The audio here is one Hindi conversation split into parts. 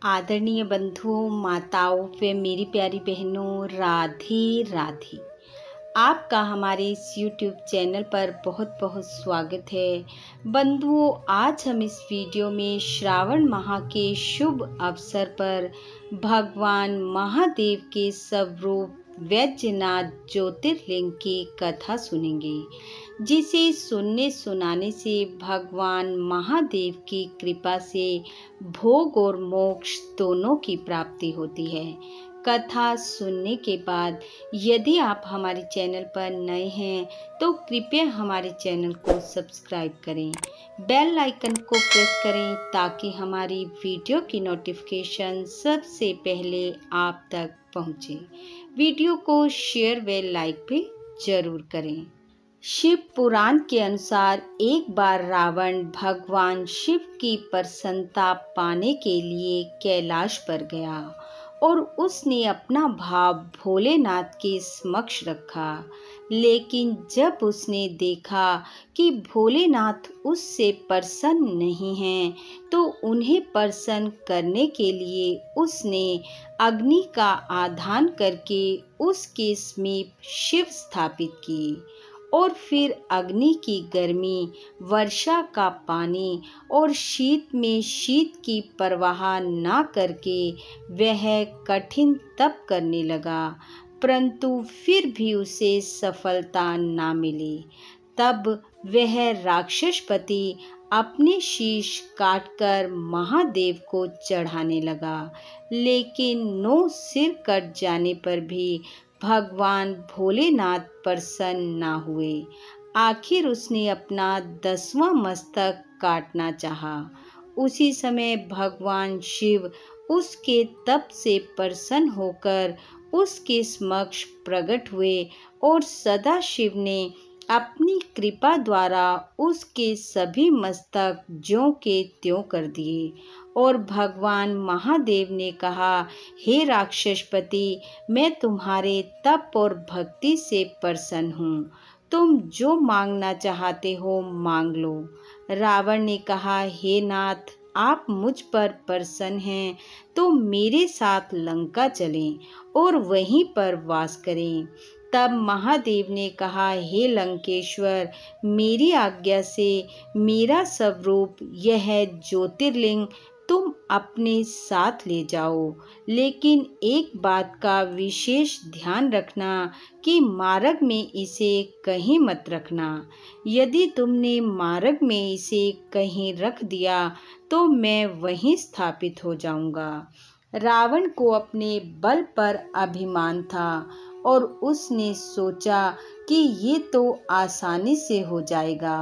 आदरणीय बंधुओं, माताओं व मेरी प्यारी बहनों, राधे राधे। आपका हमारे इस YouTube चैनल पर बहुत बहुत स्वागत है। बंधुओं, आज हम इस वीडियो में श्रावण माह के शुभ अवसर पर भगवान महादेव के स्वरूप वैद्यनाथ ज्योतिर्लिंग की कथा सुनेंगे, जिसे सुनने सुनाने से भगवान महादेव की कृपा से भोग और मोक्ष दोनों की प्राप्ति होती है। कथा सुनने के बाद यदि आप हमारे चैनल पर नए हैं तो कृपया हमारे चैनल को सब्सक्राइब करें, बेल आइकन को प्रेस करें ताकि हमारी वीडियो की नोटिफिकेशन सबसे पहले आप तक पहुंचे। वीडियो को शेयर व लाइक भी जरूर करें। शिव पुराण के अनुसार एक बार रावण भगवान शिव की प्रसन्नता पाने के लिए कैलाश पर गया और उसने अपना भाव भोलेनाथ के समक्ष रखा। लेकिन जब उसने देखा कि भोलेनाथ उससे प्रसन्न नहीं हैं, तो उन्हें प्रसन्न करने के लिए उसने अग्नि का आधान करके उसके समीप शिव स्थापित किए और फिर अग्नि की गर्मी, वर्षा का पानी और शीत में शीत की परवाह न करके वह कठिन तप करने लगा, परंतु फिर भी उसे सफलता न मिली। तब वह राक्षसपति अपने शीश काटकर महादेव को चढ़ाने लगा, लेकिन 9 सिर कट जाने पर भी भगवान भोलेनाथ प्रसन्न न हुए। आखिर उसने अपना 10वां मस्तक काटना चाहा। उसी समय भगवान शिव उसके तप से प्रसन्न होकर उसके समक्ष प्रकट हुए और सदाशिव ने अपनी कृपा द्वारा उसके सभी मस्तक ज्यों के त्यों कर दिए और भगवान महादेव ने कहा, हे राक्षसपति, मैं तुम्हारे तप और भक्ति से प्रसन्न हूँ। तुम जो मांगना चाहते हो मांग लो। रावण ने कहा, हे नाथ, आप मुझ पर प्रसन्न हैं तो मेरे साथ लंका चलें और वहीं पर वास करें। तब महादेव ने कहा, हे लंकेश्वर, मेरी आज्ञा से मेरा स्वरूप यह ज्योतिर्लिंग तुम अपने साथ ले जाओ, लेकिन एक बात का विशेष ध्यान रखना कि मार्ग में इसे कहीं मत रखना। यदि तुमने मार्ग में इसे कहीं रख दिया तो मैं वहीं स्थापित हो जाऊंगा। रावण को अपने बल पर अभिमान था और उसने सोचा कि ये तो आसानी से हो जाएगा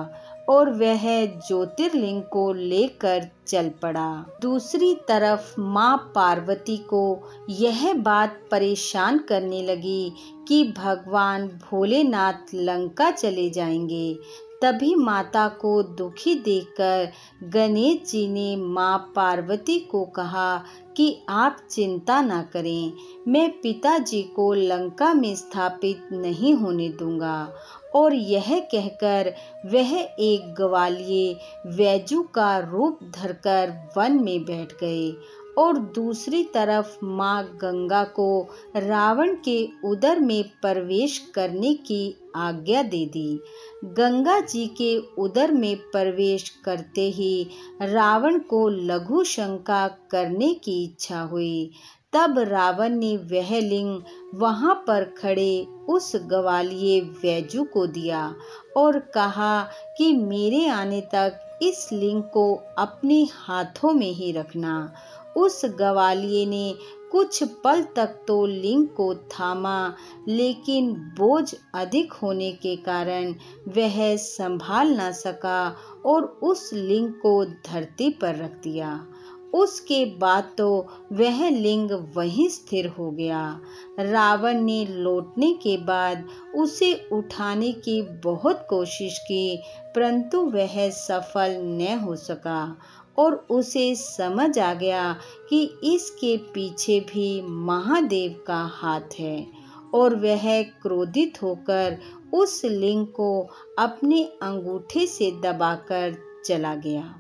और वह ज्योतिर्लिंग को लेकर चल पड़ा। दूसरी तरफ माँ पार्वती को यह बात परेशान करने लगी कि भगवान भोलेनाथ लंका चले जाएंगे। तभी माता को दुखी देखकर गणेश जी ने माँ पार्वती को कहा कि आप चिंता न करें, मैं पिताजी को लंका में स्थापित नहीं होने दूंगा। और यह कहकर वह एक ग्वालिये वैजू का रूप धरकर वन में बैठ गए और दूसरी तरफ माँ गंगा को रावण के उदर में प्रवेश करने की आज्ञा दे दी। गंगा जी के उदर में प्रवेश करते ही रावण को लघु शंका करने की इच्छा हुई। तब रावण ने वह लिंग वहां पर खड़े उस ग्वालिये वैजू को दिया और कहा कि मेरे आने तक इस लिंग को अपने हाथों में ही रखना। उस ग्वालिये ने कुछ पल तक तो लिंग को थामा, लेकिन बोझ अधिक होने के कारण वह संभाल न सका और उस लिंग को धरती पर रख दिया। उसके बाद तो वह लिंग वहीं स्थिर हो गया। रावण ने लौटने के बाद उसे उठाने की बहुत कोशिश की, परंतु वह सफल न हो सका और उसे समझ आ गया कि इसके पीछे भी महादेव का हाथ है और वह क्रोधित होकर उस लिंग को अपने अंगूठे से दबाकर चला गया।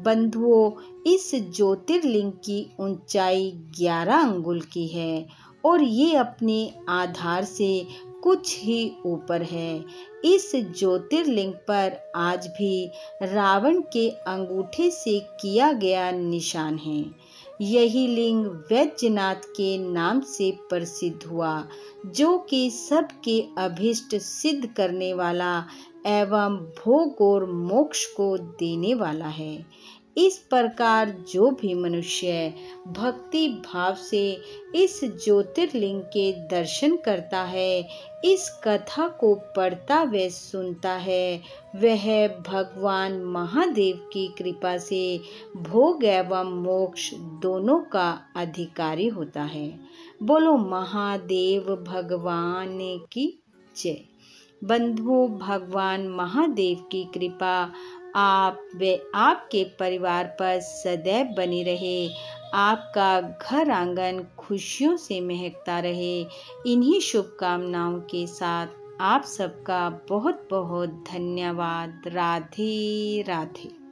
बंधुओं, इस ज्योतिर्लिंग की ऊंचाई 11 अंगुल की है और ये अपने आधार से कुछ ही ऊपर है। इस ज्योतिर्लिंग पर आज भी रावण के अंगूठे से किया गया निशान है। यही लिंग वैद्यनाथ के नाम से प्रसिद्ध हुआ, जो कि सबके अभिष्ट सिद्ध करने वाला एवं भोग और मोक्ष को देने वाला है। इस प्रकार जो भी मनुष्य भक्ति भाव से इस ज्योतिर्लिंग के दर्शन करता है, इस कथा को पढ़ता व सुनता है, वह भगवान महादेव की कृपा से भोग एवं मोक्ष दोनों का अधिकारी होता है। बोलो महादेव भगवान की जय। बंधुओं, भगवान महादेव की कृपा आप व आपके परिवार पर सदैव बनी रहे। आपका घर आंगन खुशियों से महकता रहे। इन्हीं शुभकामनाओं के साथ आप सबका बहुत बहुत धन्यवाद। राधे राधे।